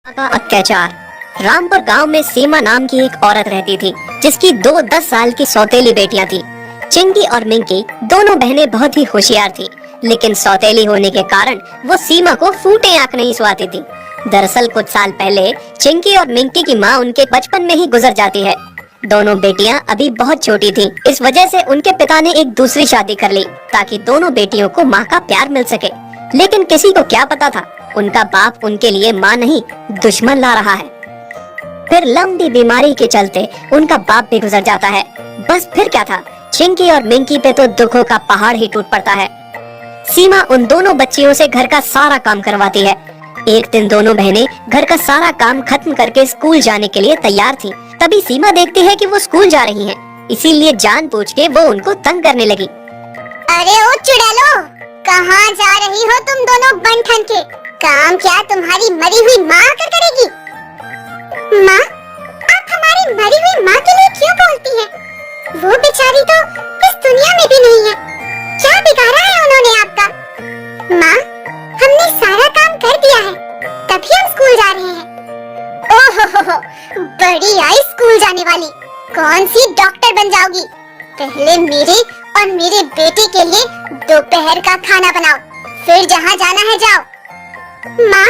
का अत्याचार। रामपुर गांव में सीमा नाम की एक औरत रहती थी जिसकी 10 साल की सौतेली बेटियां थी। चिंकी और मिंकी दोनों बहनें बहुत ही होशियार थी, लेकिन सौतेली होने के कारण वो सीमा को फूटे आंख नहीं सुहाती थी। दरअसल कुछ साल पहले चिंकी और मिंकी की माँ उनके बचपन में ही गुजर जाती है। दोनों बेटियां अभी बहुत छोटी थी, इस वजह से उनके पिता ने एक दूसरी शादी कर ली ताकि दोनों बेटियों को माँ का प्यार मिल सके। लेकिन किसी को क्या पता था, उनका बाप उनके लिए माँ नहीं दुश्मन ला रहा है। फिर लंबी बीमारी के चलते उनका बाप भी गुजर जाता है। बस फिर क्या था, चिंकी और मिंकी पे तो दुखों का पहाड़ ही टूट पड़ता है। सीमा उन दोनों बच्चियों से घर का सारा काम करवाती है। एक दिन दोनों बहनें घर का सारा काम खत्म करके स्कूल जाने के लिए तैयार थी। तभी सीमा देखती है कि वो स्कूल जा रही हैं, इसीलिए जानबूझ के वो उनको तंग करने लगी। अरे ओ चुड़ैलो, कहाँ जा रही हो तुम दोनों बन ठन के? काम क्या तुम्हारी मरी हुई माँ आकर करेगी? माँ, आप हमारी मरी हुई माँ के लिए क्यों बोलती हैं? वो बेचारी तो इस दुनिया में भी नहीं है। क्या बिगाड़ा है उन्होंने आपका? माँ, हमने सारा काम कर दिया है, तभी हम स्कूल जा रहे हैं। ओहो, बड़ी आई स्कूल जाने वाली, कौन सी डॉक्टर बन जाओगी? पहले मेरे और मेरे बेटे के लिए दोपहर का खाना बनाओ, फिर जहाँ जाना है जाओ। माँ,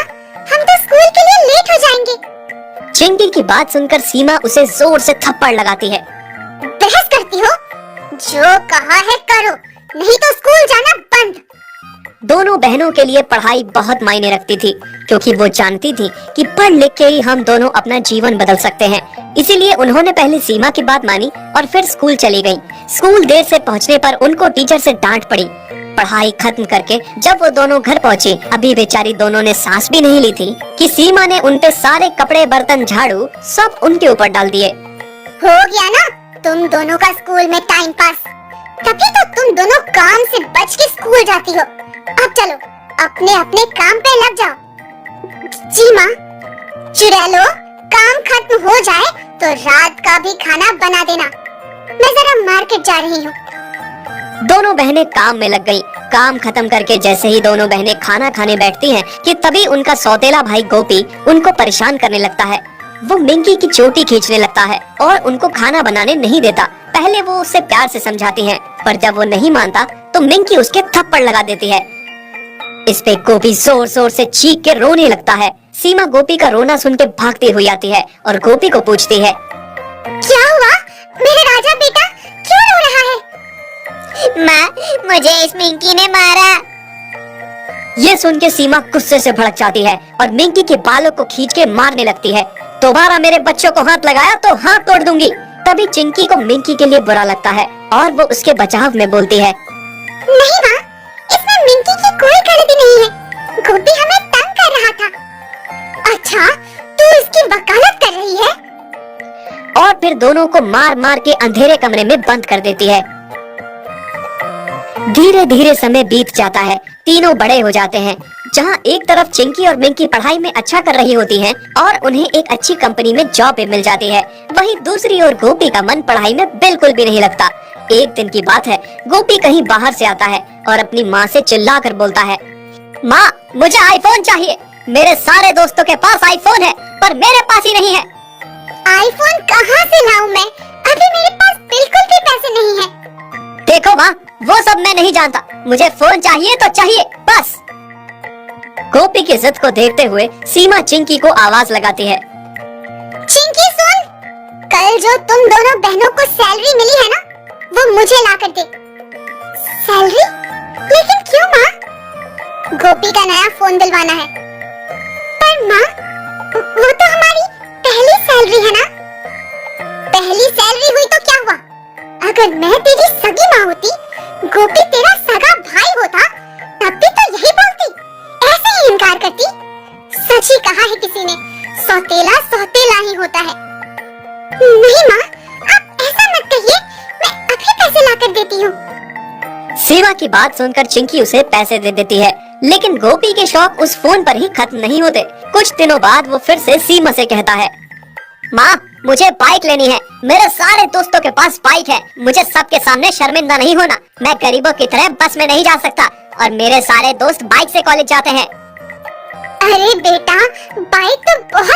हम तो स्कूल के लिए लेट हो जाएंगे। चिंकी की बात सुनकर सीमा उसे जोर से थप्पड़ लगाती है। बहस करती हो? जो कहा है करो, नहीं तो स्कूल जाना बंद। दोनों बहनों के लिए पढ़ाई बहुत मायने रखती थी, क्योंकि वो जानती थी कि पढ़ लिख के ही हम दोनों अपना जीवन बदल सकते हैं। इसीलिए उन्होंने पहले सीमा की बात मानी और फिर स्कूल चली गयी। स्कूल देर से पहुंचने पर उनको टीचर से डांट पड़ी। पढ़ाई खत्म करके जब वो दोनों घर पहुंची, अभी बेचारी दोनों ने सांस भी नहीं ली थी कि सीमा ने उनके सारे कपड़े, बर्तन, झाड़ू सब उनके ऊपर डाल दिए। हो गया ना तुम दोनों का स्कूल में टाइम पास, तभी तो तुम दोनों काम से बच के स्कूल जाती हो। अब चलो अपने अपने काम पे लग जाओ। जी माँ। चुड़ैलो, काम खत्म हो जाए तो रात का भी खाना बना देना, मैं जरा मार्केट जा रही हूँ। दोनों बहनें काम में लग गईं। काम खत्म करके जैसे ही दोनों बहनें खाना खाने बैठती हैं कि तभी उनका सौतेला भाई गोपी उनको परेशान करने लगता है। वो मिंकी की चोटी खींचने लगता है और उनको खाना बनाने नहीं देता। पहले वो उससे प्यार से समझाती है, पर जब वो नहीं मानता तो मिंकी उसके थप्पड़ लगा देती है। इस पे गोपी जोर जोर से चीख के रोने लगता है। सीमा गोपी का रोना सुन के भागती हुई आती है और गोपी को पूछती है, क्या हुआ मेरे राजा बेटा, क्यों रो रहा है? माँ, मुझे इस मिंकी ने मारा। ये सुन के सीमा गुस्से से भड़क जाती है और मिंकी के बालों को खींच के मारने लगती है। दोबारा मेरे बच्चों को हाथ लगाया तो हाथ तोड़ दूंगी। तभी चिंकी को मिंकी के लिए बुरा लगता है और वो उसके बचाव में बोलती है, नहीं माँ, इसमें मिंकी की कोई गलती नहीं है, गोपी हमें तंग कर रहा था। अच्छा, तू इसकी वकालत कर रही है? और फिर दोनों को मार मार के अंधेरे कमरे में बंद कर देती है। धीरे धीरे समय बीत जाता है, तीनों बड़े हो जाते हैं। जहाँ एक तरफ चिंकी और मिंकी पढ़ाई में अच्छा कर रही होती हैं और उन्हें एक अच्छी कंपनी में जॉब भी मिल जाती है, वहीं दूसरी ओर गोपी का मन पढ़ाई में बिल्कुल भी नहीं लगता। एक दिन की बात है, गोपी कहीं बाहर से आता है और अपनी माँ से चिल्लाकर बोलता है, माँ, मुझे आईफोन चाहिए। मेरे सारे दोस्तों के पास आईफोन है पर मेरे पास ही नहीं है। आईफोन कहाँ से लाऊं मैं? अभी मेरे पास बिल्कुल भी पैसे नहीं है। देखो माँ, वो सब मैं नहीं जानता, मुझे फोन चाहिए तो चाहिए बस। गोपी की जिद को देखते हुए सीमा चिंकी को आवाज लगाती है, चिंकी सुन, कल जो तुम दोनों बहनों को सैलरी मिली है ना, वो मुझे ला कर दे। सैलरी? लेकिन क्यों माँ? गोपी का नया फोन दिलवाना है। पर माँ, वो तो हमारी पहली सैलरी है ना? पहली सैलरी हुई तो क्या हुआ? अगर मैं तेरी सगी माँ होती, गोपी तेरा सगा भाई होता, तब भी तो यही बोलती, ऐसे ही इनकार करती। सच ही कहा है किसी ने, सौतेला सौतेला ही होता है। नहीं माँ, आप ऐसा मत कहिए, मैं अभी पैसे लाकर देती हूँ। सीमा की बात सुनकर चिंकी उसे पैसे दे देती है, लेकिन गोपी के शौक उस फोन पर ही खत्म नहीं होते। कुछ दिनों बाद वो फिर से सीमा से कहता है, माँ, मुझे बाइक लेनी है। मेरे सारे दोस्तों के पास बाइक है, मुझे सबके सामने शर्मिंदा नहीं होना। मैं गरीबों की तरह बस में नहीं जा सकता और मेरे सारे दोस्त बाइक से कॉलेज जाते हैं। अरे बेटा, बाइक तो बहुत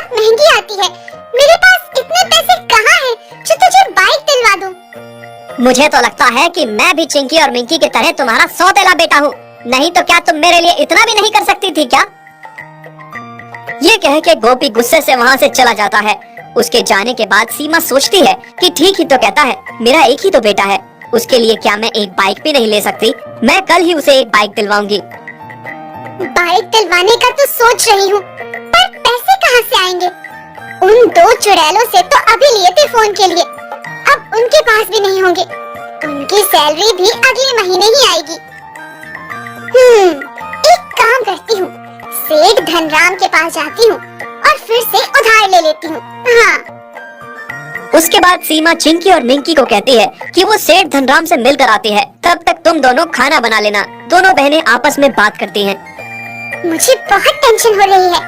मुझे तो लगता है कि मैं भी चिंकी और मिंकी की तरह तुम्हारा सौतेला बेटा हूँ, नहीं तो क्या तुम मेरे लिए इतना भी नहीं कर सकती थी क्या? ये कह के गोपी गुस्से से वहाँ से चला जाता है। उसके जाने के बाद सीमा सोचती है कि ठीक ही तो कहता है, मेरा एक ही तो बेटा है, उसके लिए क्या मैं एक बाइक भी नहीं ले सकती? मैं कल ही उसे एक बाइक दिलवाऊंगी। बाइक दिलवाने का तो सोच रही हूँ, पर पैसे कहाँ से आएंगे? उन 2 चुड़ैलों से तो अभी लिए थे फोन के लिए, अब उनके पास भी नहीं होंगे। उनकी सैलरी भी अगले महीने ही आएगी। एक काम करती हूँ, सेठ धनराम के पास जाती हूँ और फिर से उधार ले लेती हूँ। हाँ। उसके बाद सीमा चिंकी और मिंकी को कहती है कि वो सेठ धनराम से मिलकर आती है, तब तक तुम दोनों खाना बना लेना। दोनों बहनें आपस में बात करती हैं। मुझे बहुत टेंशन हो रही है,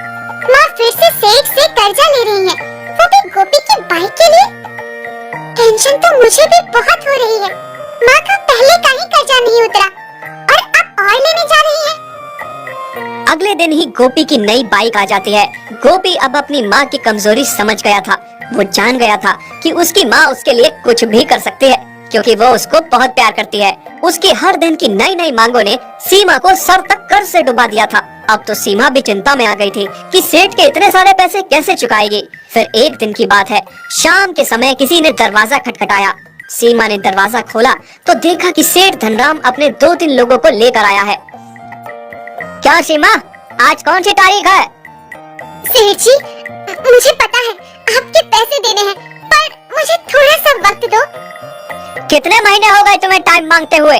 माँ फिर से सेठ से कर्जा ले रही है, वो भी गोपी की बाइक के लिए। टेंशन तो मुझे भी बहुत हो रही है, माँ का पहले का ही कर्जा नहीं उतरा और अब और लेने जा रही है। अगले दिन ही गोपी की नई बाइक आ जाती है। गोपी अब अपनी माँ की कमजोरी समझ गया था। वो जान गया था कि उसकी माँ उसके लिए कुछ भी कर सकती है, क्योंकि वो उसको बहुत प्यार करती है। उसकी हर दिन की नई नई मांगों ने सीमा को सर तक कर्ज से डुबा दिया था। अब तो सीमा भी चिंता में आ गई थी कि सेठ के इतने सारे पैसे कैसे चुकाएगी। फिर एक दिन की बात है, शाम के समय किसी ने दरवाजा खटखटाया। सीमा ने दरवाजा खोला तो देखा कि सेठ धनराम अपने 2-3 लोगों को लेकर आया है। क्या सीमा, आज कौन सी तारीख है? सेठ जी, मुझे पता है आपके पैसे देने हैं, पर मुझे थोड़ा सा वक्त दो। कितने महीने हो गए तुम्हें टाइम मांगते हुए?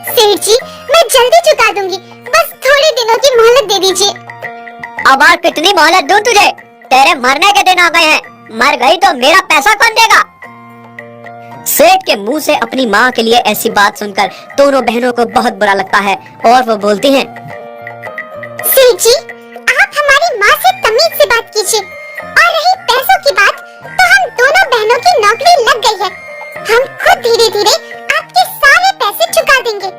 सेठ जी, मैं जल्दी चुका दूंगी, बस थोड़े दिनों की मोहलत दे दीजिए। अब और कितनी मोहलत दूं तुझे? तेरे मरने के दिन आ गए हैं, मर गई तो मेरा पैसा कौन देगा? सेठ के मुंह से अपनी माँ के लिए ऐसी बात सुनकर दोनों बहनों को बहुत बुरा लगता है और वो बोलती हैं, सेठ जी, आप हमारी माँ से तमीज से बात कीजिए। और रही पैसों की बात, तो हम दोनों बहनों की नौकरी लग गई है, हम खुद धीरे धीरे आपके सारे पैसे चुका देंगे।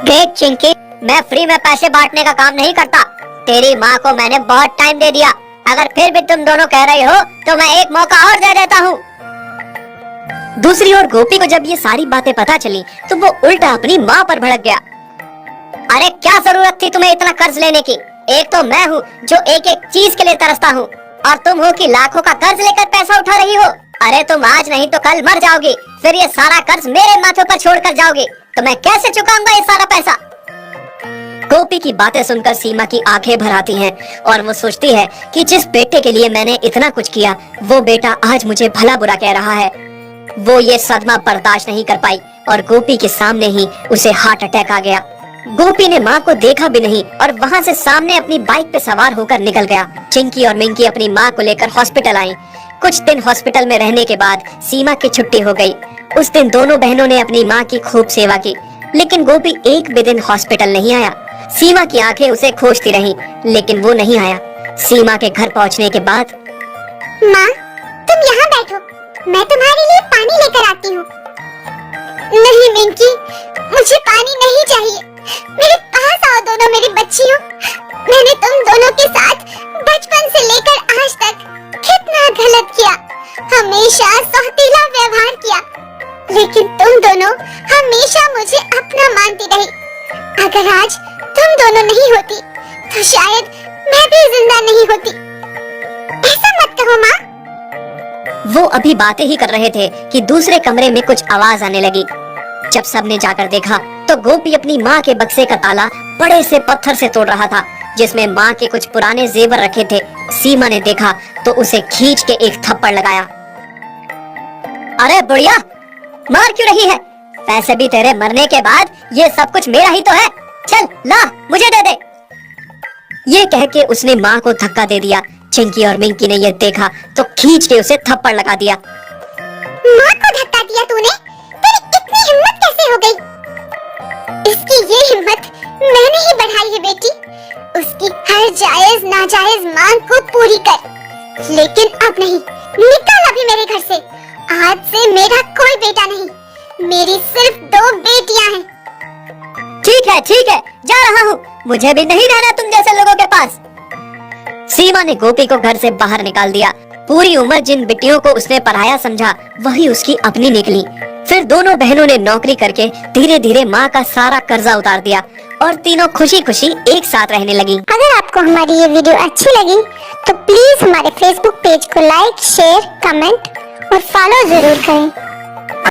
देख चिंकी, मैं फ्री में पैसे बांटने का काम नहीं करता। तेरी माँ को मैंने बहुत टाइम दे दिया, अगर फिर भी तुम दोनों कह रही हो तो मैं एक मौका और दे देता हूँ। दूसरी ओर गोपी को जब ये सारी बातें पता चली तो वो उल्टा अपनी माँ पर भड़क गया। अरे क्या जरूरत थी तुम्हें इतना कर्ज लेने की? एक तो मैं हूँ जो एक एक चीज के लिए तरसता हूँ, और तुम हो कि लाखों का कर्ज लेकर पैसा उठा रही हो। अरे तुम आज नहीं तो कल मर जाओगी, फिर ये सारा कर्ज मेरे माथे पर छोड़कर जाओगी, तो मैं कैसे चुकाऊंगा ये सारा पैसा? गोपी की बातें सुनकर सीमा की आंखें भर आती हैं और वो सोचती है कि जिस बेटे के लिए मैंने इतना कुछ किया, वो बेटा आज मुझे भला बुरा कह रहा है। वो ये सदमा बर्दाश्त नहीं कर पाई और गोपी के सामने ही उसे हार्ट अटैक आ गया। गोपी ने माँ को देखा भी नहीं और वहाँ से सामने अपनी बाइक पे सवार होकर निकल गया। चिंकी और मिंकी अपनी माँ को लेकर हॉस्पिटल आई। कुछ दिन हॉस्पिटल में रहने के बाद सीमा की छुट्टी हो गई। उस दिन दोनों बहनों ने अपनी माँ की खूब सेवा की, लेकिन गोपी एक भी दिन हॉस्पिटल नहीं आया। सीमा की आंखें उसे खोजती रहीं, लेकिन वो नहीं आया। सीमा के घर पहुँचने के बाद, माँ, तुम यहाँ बैठो, मैं तुम्हारे लिए पानी लेकर आती हूँ। नहीं मिंकी, मुझे पानी नहीं चाहिए, मेरे पास आओ दोनों मेरी बच्चियों। मैंने तुम दोनों के साथ बचपन से लेकर आज तक कितना गलत किया, हमेशा सौतेला व्यवहार किया, लेकिन तुम दोनों हमेशा मुझे अपना मानती रही। अगर आज तुम दोनों नहीं होती तो शायद मैं भी जिंदा नहीं होती। ऐसा मत कहो माँ। वो अभी बातें ही कर रहे थे कि दूसरे कमरे में कुछ आवाज आने लगी। जब सबने जाकर देखा तो गोपी अपनी माँ के बक्से का ताला बड़े से पत्थर से तोड़ रहा था, जिसमें माँ के कुछ पुराने जेवर रखे थे। सीमा ने देखा तो उसे खींच के एक थप्पड़ लगाया। अरे बुढ़िया, मार क्यों रही है? पैसे भी तेरे मरने के बाद ये सब कुछ मेरा ही तो है, चल ला मुझे दे दे। ये कह के उसने माँ को धक्का दे दिया। चिंकी और मिंकी ने ये देखा तो खींच के उसे थप्पड़ लगा दिया। माँ को धक्का दिया तूने? तेरी इतनी हिम्मत कैसे हो गई? इसकी ये हिम्मत मैंने ही बढ़ाई है बेटी। उसकी हर जायज नाजायज मांग को पूरी कर। लेकिन अब नहीं, निकल अभी मेरे घर से। आज से मेरा कोई बेटा नहीं, मेरी सिर्फ 2 बेटियां हैं। ठीक है, जा रहा हूँ, मुझे भी नहीं रहना तुम जैसे लोगों के पास। सीमा ने गोपी को घर से बाहर निकाल दिया। पूरी उम्र जिन बिटियों को उसने पढ़ाया समझा, वही उसकी अपनी निकली। फिर दोनों बहनों ने नौकरी करके धीरे धीरे माँ का सारा कर्जा उतार दिया और तीनों खुशी खुशी एक साथ रहने लगी। अगर आपको हमारी ये वीडियो अच्छी लगी तो प्लीज हमारे फेसबुक पेज को लाइक, शेयर, कमेंट और फॉलो जरूर करें।